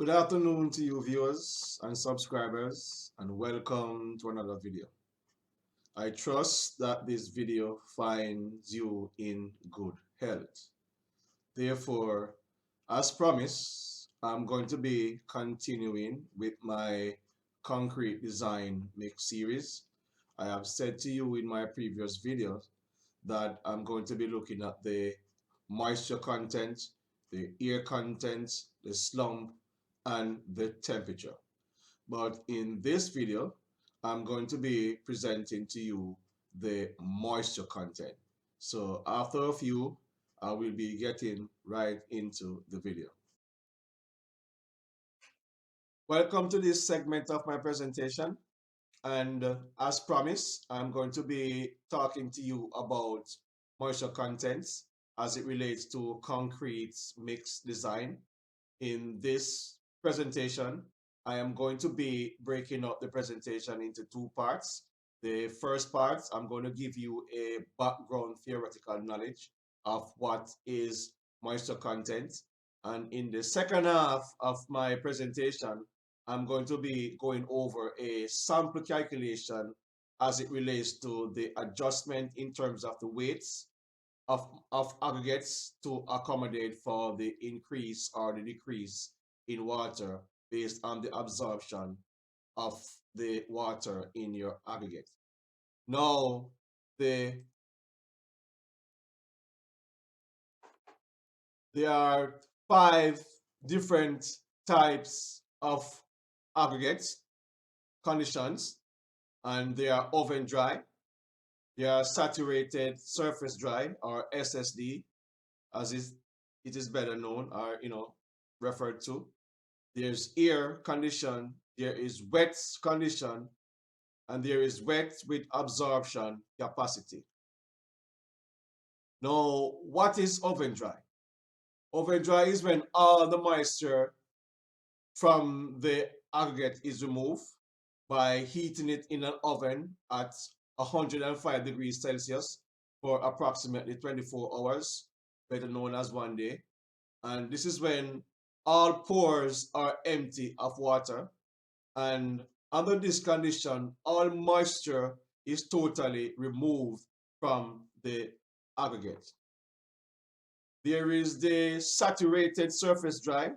Good afternoon to you viewers and subscribers, and welcome to another video. I trust that this video finds you in good health. Therefore, as promised, I'm going to be continuing with my concrete design mix series. I have said to you in my previous videos that I'm going to be looking at the moisture content, the air content, the slump, and the temperature. But in this video, I'm going to be presenting to you the moisture content. So after a few, I will be getting right into the video. Welcome to this segment of my presentation. And as promised, I'm going to be talking to you about moisture contents as it relates to concrete mix design. In this presentation, I am going to be breaking up the presentation into two parts. The first part, I'm going to give you a background theoretical knowledge of what is moisture content. And in the second half of my presentation, I'm going to be going over a sample calculation as it relates to the adjustment in terms of the weights of aggregates to accommodate for the increase or the decrease in water based on the absorption of the water in your aggregate. Now, there are 5 different types of aggregates conditions, and they are oven dry, they are saturated surface dry, or SSD, as it is better known or referred to. There's air condition, there is wet condition, and there is wet with absorption capacity. Now, what is oven dry? Oven dry is when all the moisture from the aggregate is removed by heating it in an oven at 105 degrees Celsius for approximately 24 hours, better known as 1 day. And this is when all pores are empty of water, and under this condition, all moisture is totally removed from the aggregate. There is the saturated surface dry,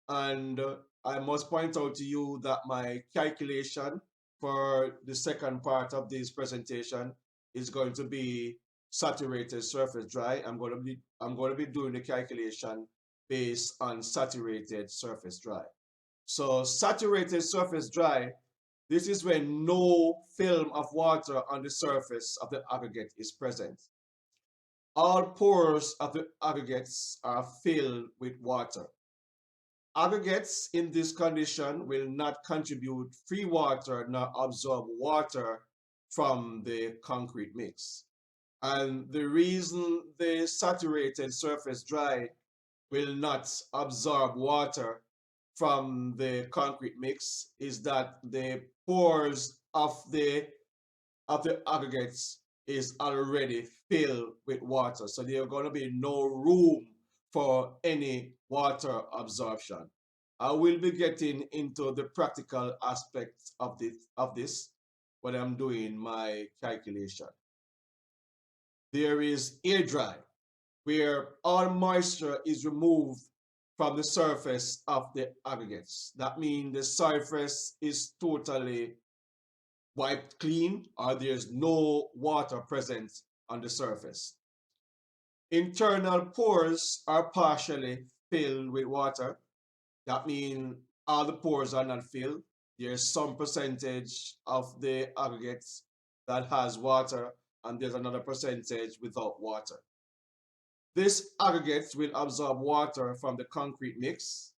and I must point out to you that my calculation for the second part of this presentation is going to be saturated surface dry. I'm going to be doing the calculation based on saturated surface dry. So saturated surface dry, this is when no film of water on the surface of the aggregate is present. All pores of the aggregates are filled with water. Aggregates in this condition will not contribute free water nor absorb water from the concrete mix. And the reason the saturated surface dry will not absorb water from the concrete mix is that the pores of the aggregates is already filled with water. So there's going to be no room for any water absorption. I will be getting into the practical aspects of this when I'm doing my calculation. There is air dry, where all moisture is removed from the surface of the aggregates. That means the surface is totally wiped clean, or there's no water present on the surface. Internal pores are partially filled with water. That means all the pores are not filled. There's some percentage of the aggregates that has water, and there's another percentage without water. This aggregate will absorb water from the concrete mix,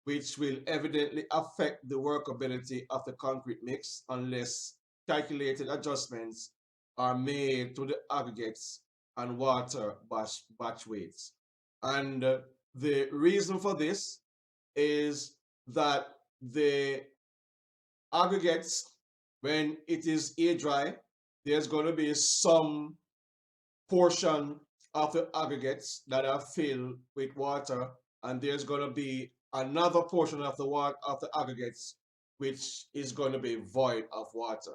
which will evidently affect the workability of the concrete mix unless calculated adjustments are made to the aggregates and water batch weights. And the reason for this is that the aggregates, when it is air dry, there's going to be some portion of the aggregates that are filled with water, and there's going to be another portion of the water of the aggregates which is going to be void of water.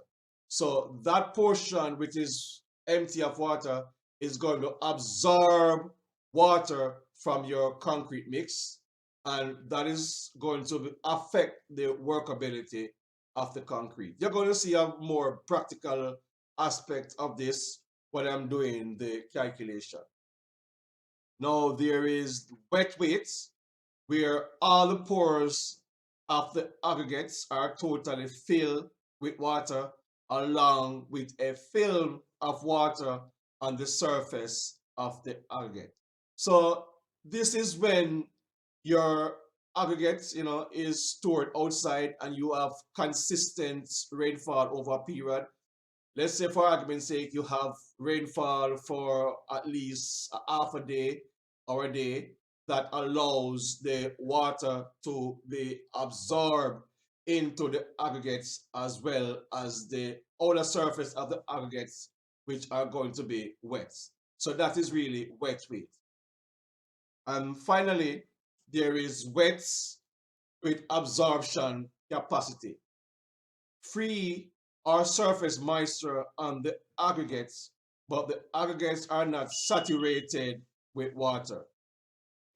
So that portion which is empty of water is going to absorb water from your concrete mix, and that is going to affect the workability of the concrete. You're going to see a more practical aspect of this when I'm doing the calculation. Now there is wet weights, where all the pores of the aggregates are totally filled with water, along with a film of water on the surface of the aggregate. So this is when your aggregate, is stored outside and you have consistent rainfall over a period. Let's say, for argument's sake, you have rainfall for at least a half a day or a day that allows the water to be absorbed into the aggregates as well as the outer surface of the aggregates, which are going to be wet. So that is really wet weight. And finally, there is wets with absorption capacity. Free or surface moisture on the aggregates, but the aggregates are not saturated with water.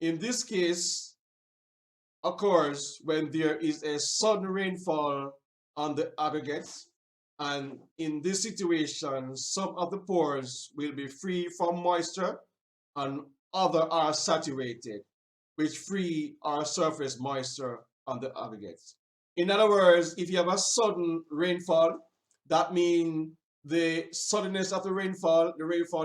In this case, occurs when there is a sudden rainfall on the aggregates, and in this situation, some of the pores will be free from moisture and other are saturated, which free or surface moisture on the aggregates. In other words, if you have a sudden rainfall, that means the suddenness of the rainfall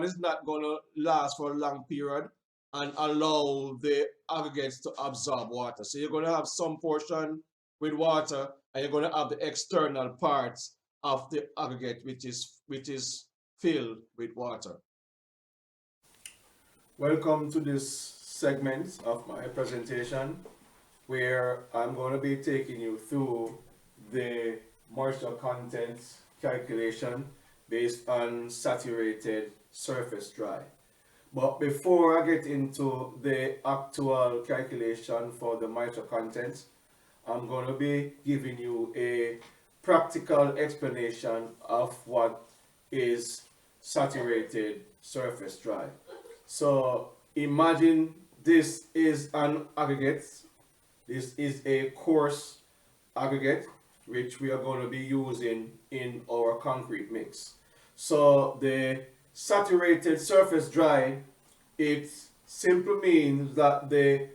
is not going to last for a long period and allow the aggregates to absorb water. So you're going to have some portion with water, and you're going to have the external parts of the aggregate which is filled with water. Welcome to this segment of my presentation, where I'm going to be taking you through the moisture content calculation based on saturated surface dry. But before I get into the actual calculation for the moisture content, I'm going to be giving you a practical explanation of what is saturated surface dry. So imagine this is an aggregate. This is a coarse aggregate which we are going to be using in our concrete mix. So the saturated surface dry, it simply means that the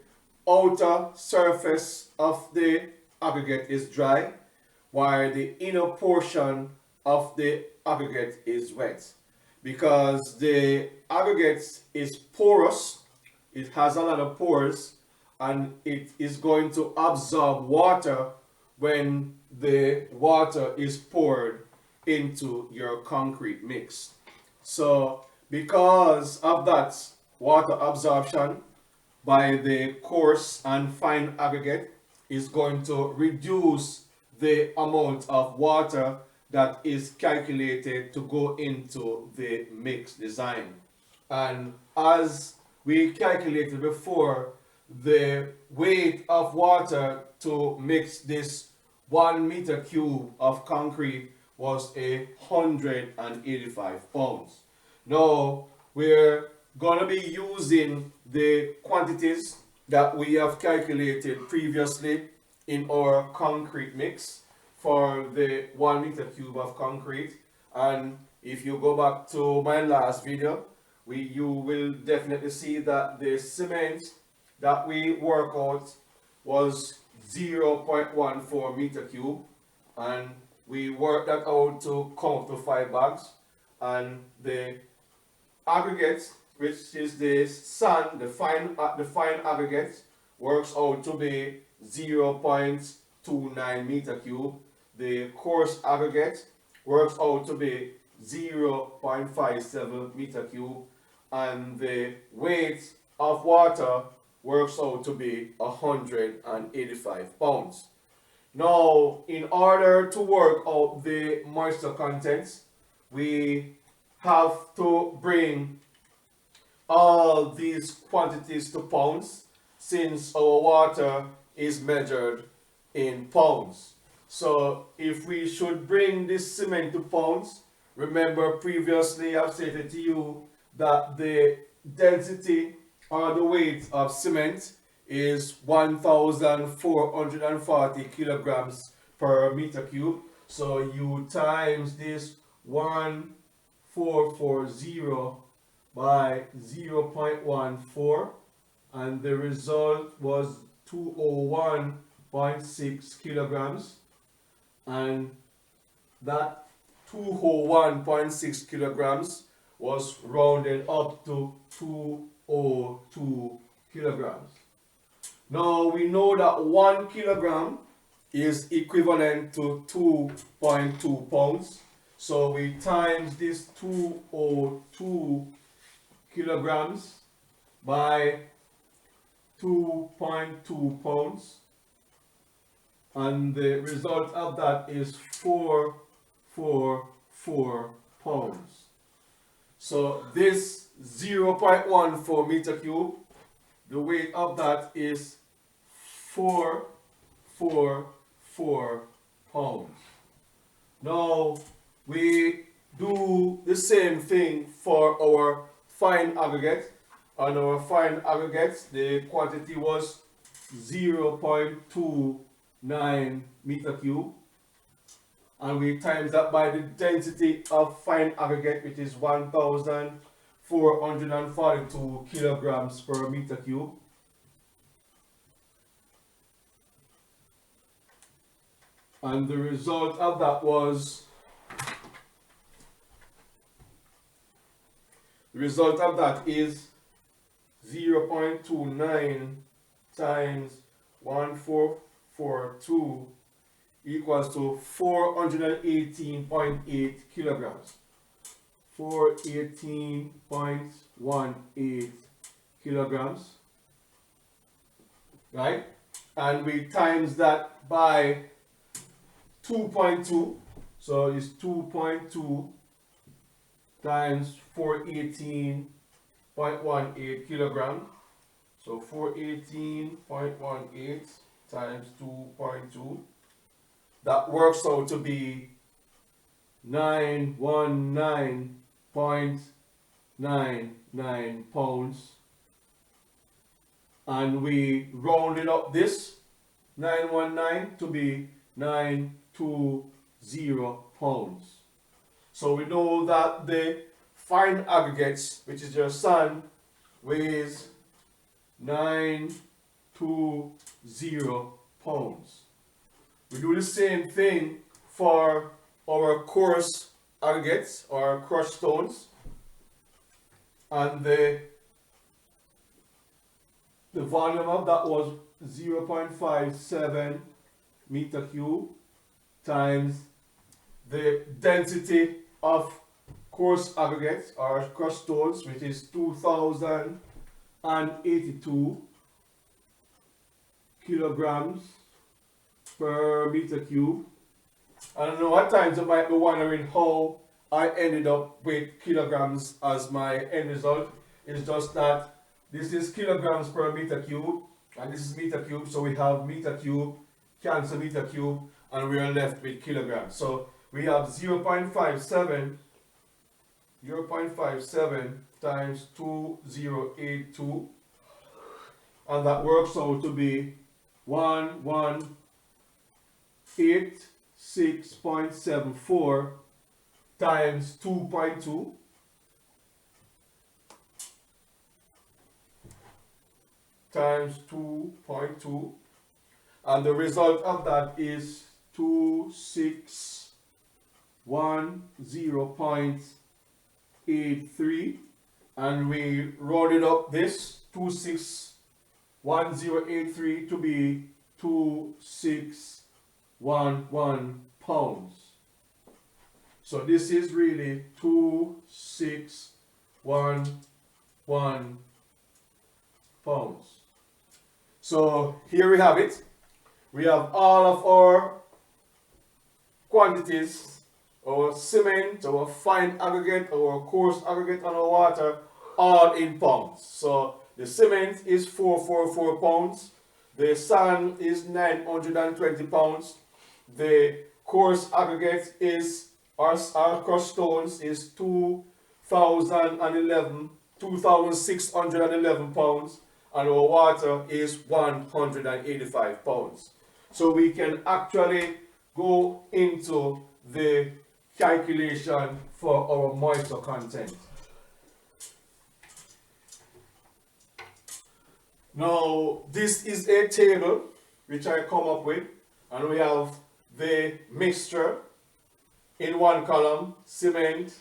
outer surface of the aggregate is dry, while the inner portion of the aggregate is wet. Because the aggregate is porous, it has a lot of pores, and it is going to absorb water when the water is poured into your concrete mix. So because of that water absorption by the coarse and fine aggregate is going to reduce the amount of water that is calculated to go into the mix design. And as we calculated before, the weight of water to mix this 1 meter cube of concrete was 185 pounds. Now we're going to be using the quantities that we have calculated previously in our concrete mix for the 1 meter cube of concrete. And if you go back to my last video, you will definitely see that the cement that we work out was 0.14 meter cube, and we worked that out to come up to 5 bags. And the aggregate, which is the sand, the fine aggregate, works out to be 0.29 meter cube. The coarse aggregate works out to be 0.57 meter cube, and the weight of water works out to be 185 pounds. Now, in order to work out the moisture contents, we have to bring all these quantities to pounds, since our water is measured in pounds. So if we should bring this cement to pounds, remember previously I've stated to you that the density or the weight of cement is 1,440 kilograms per meter cube. So you times this 1440 by 0.14, and the result was 201.6 kilograms, and that 201.6 kilograms was rounded up to 202 kilograms. Now we know that 1 kilogram is equivalent to 2.2 pounds. So we times this 202 kilograms by 2.2 pounds, and the result of that is 444 pounds. So this 0.14 meter cube, the weight of that is 444 pounds. Now we do the same thing for our fine aggregate. On our fine aggregates, the quantity was 0.29 meter cube, and we times that by the density of fine aggregate, which is 1,442 kilograms per meter cube. And the result of that was, the result of that is 0.29 times 1442 equals to 418.8 kilograms. 418.18 kilograms, right? And we times that by 2.2, so it's 2.2 times 418.18 kilogram. So 418.18 times 2.2, that works out to be 919.99 pounds, and we rounded up this 919 to be 920 pounds. So we know that the fine aggregates, which is your sand, weighs 920 pounds. We do the same thing for our coarse aggregates or crushed stones, and the volume of that was 0.57 meter cube times the density of coarse aggregates or crushed stones, which is 2,082 kilograms per meter cube. I don't know, at times you might be wondering how I ended up with kilograms as my end result. It's just that this is kilograms per meter cube and this is meter cube, so we have meter cube cancel meter cube and we are left with kilograms. So we have 0.57 times 2082, and that works out to be 1,186.74 times 2.2 times 2.2, and the result of that is 2610.83, and we rounded up this 261083 to be 2611 pounds. So this is really 2611 pounds. So here we have it. We have all of our quantities, our cement, our fine aggregate, our coarse aggregate, and our water, all in pounds. So the cement is 444 pounds. The sand is 920 pounds. The coarse aggregate is, our crushed stones is 2,611 pounds, and our water is 185 pounds. So we can actually go into the calculation for our moisture content. Now, this is a table which I come up with, and we have the mixture in one column, cement,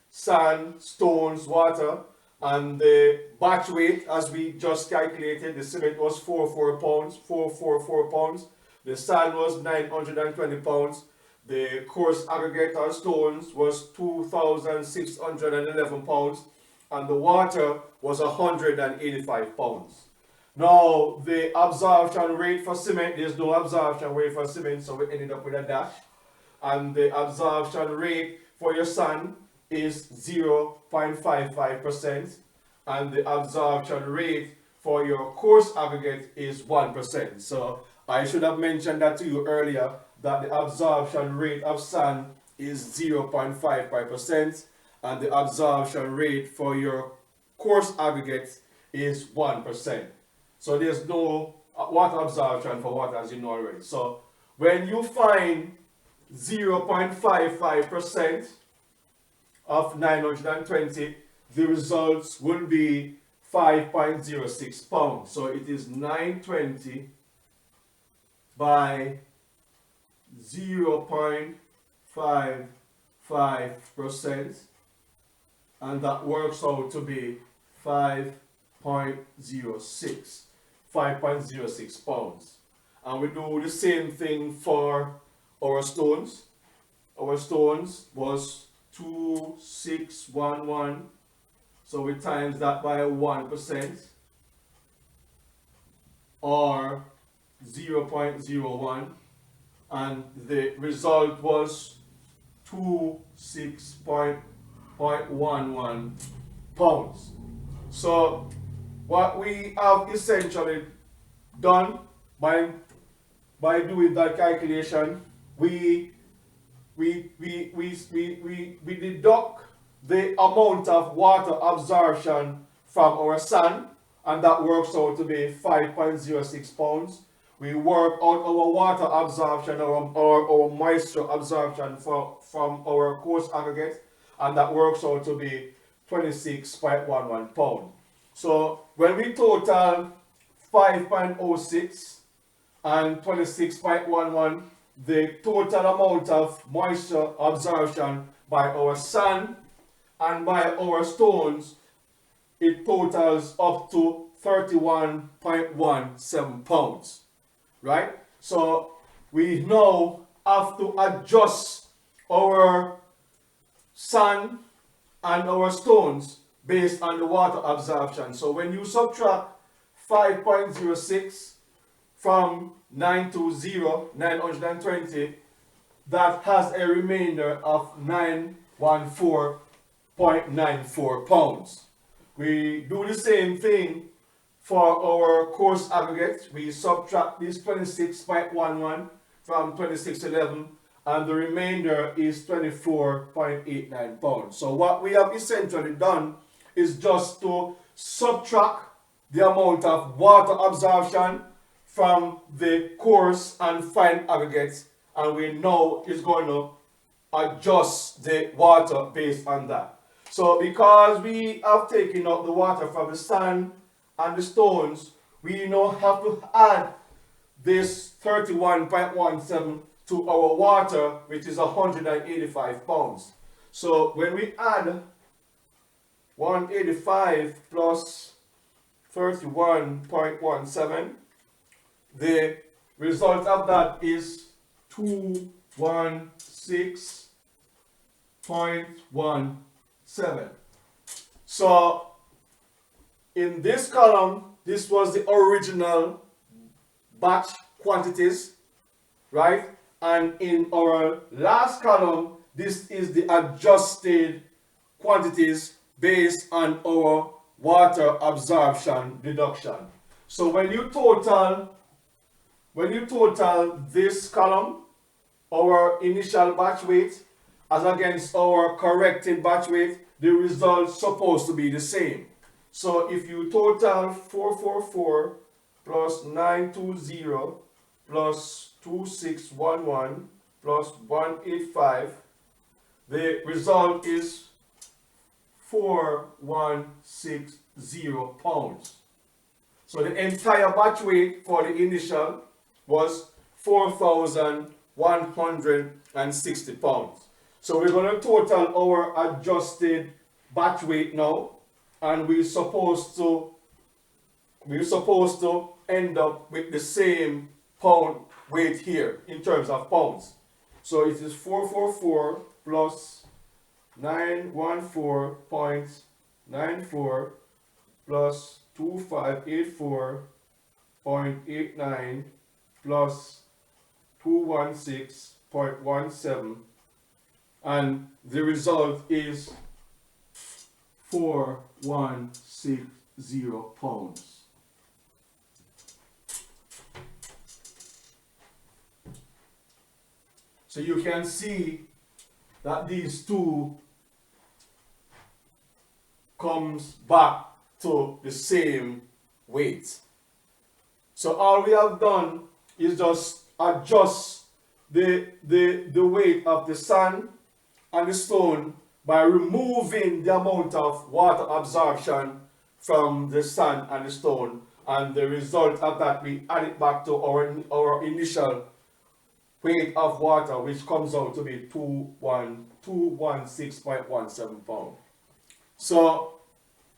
sand, stones, water, and the batch weight, as we just calculated, the cement was 444 pounds, the sand was 920 pounds, the coarse aggregate or stones was 2,611 pounds, and the water was 185 pounds. Now, the absorption rate for cement, there's no absorption rate for cement, so we ended up with a dash. And the absorption rate for your sand is 0.55%, and the absorption rate for your coarse aggregate is 1%. So I should have mentioned that to you earlier, that the absorption rate of sand is 0.55%, and the absorption rate for your coarse aggregate is 1%. So there's no water absorption for water, as you know already. So when you find 0.55% of 920, the results will be 5.06 pounds. So it is 920 by 0.55%, and that works out to be 5.06 pounds. And we do the same thing for our stones. Our stones was 2611, so we times that by 1%, or 0.01, and the result was 26.11 pounds. So what we have essentially done by doing that calculation, we deduct the amount of water absorption from our sand, and that works out to be 5.06 pounds. We work out our water absorption or our moisture absorption from our coarse aggregate, and that works out to be 26.11 pounds. So when we total 5.06 and 26.11, the total amount of moisture absorption by our sand and by our stones, it totals up to 31.17 pounds, right? So we now have to adjust our sand and our stones based on the water absorption. So when you subtract 5.06 from 920, that has a remainder of 914.94 pounds. We do the same thing for our coarse aggregate. We subtract this 26.11 from 2611, and the remainder is 24.89 pounds. So what we have essentially done is just to subtract the amount of water absorption from the coarse and fine aggregates, and we know it's going to adjust the water based on that. So because we have taken out the water from the sand and the stones, we now have to add this 31.17 to our water, which is 185 pounds. So when we add 185 plus 31.17, the result of that is 216.17. So in this column, this was the original batch quantities, right? And in our last column, this is the adjusted quantities based on our water absorption deduction. So when you total when you total this column, our initial batch weight as against our corrected batch weight, the result's supposed to be the same. So if you total 444 plus 920 plus 2611 plus 185, the result is 4160 pounds. So the entire batch weight for the initial was 4,160 pounds. So we're going to total our adjusted batch weight now, and we're supposed to end up with the same pound weight here in terms of pounds. So it is 444 plus 914.94 plus 2584.89 plus 216.17, and the result is 4160 pounds. So you can see that these two comes back to the same weight. So all we have done is just adjust the weight of the sand and the stone by removing the amount of water absorption from the sand and the stone, and the result of that we add it back to our initial weight of water, which comes out to be 216.17 pounds. So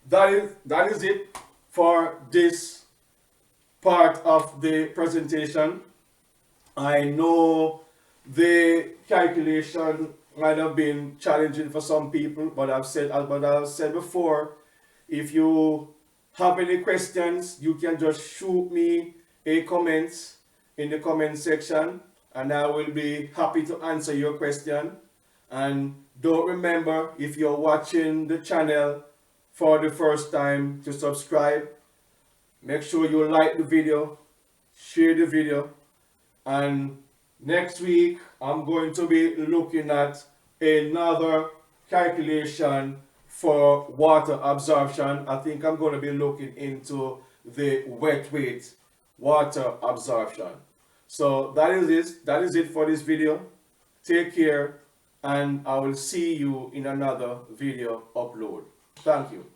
that is it for this part of the presentation. I know the calculation might have been challenging for some people, but I've said before, if you have any questions, you can just shoot me a comment in the comment section, and I will be happy to answer your question. And don't remember, if you're watching the channel for the first time, to subscribe. Make sure you like the video, share the video, and next week I'm going to be looking at another calculation for water absorption. I think I'm going to be looking into the wet weight water absorption. So that is it for this video. Take care, and I will see you in another video upload. Thank you.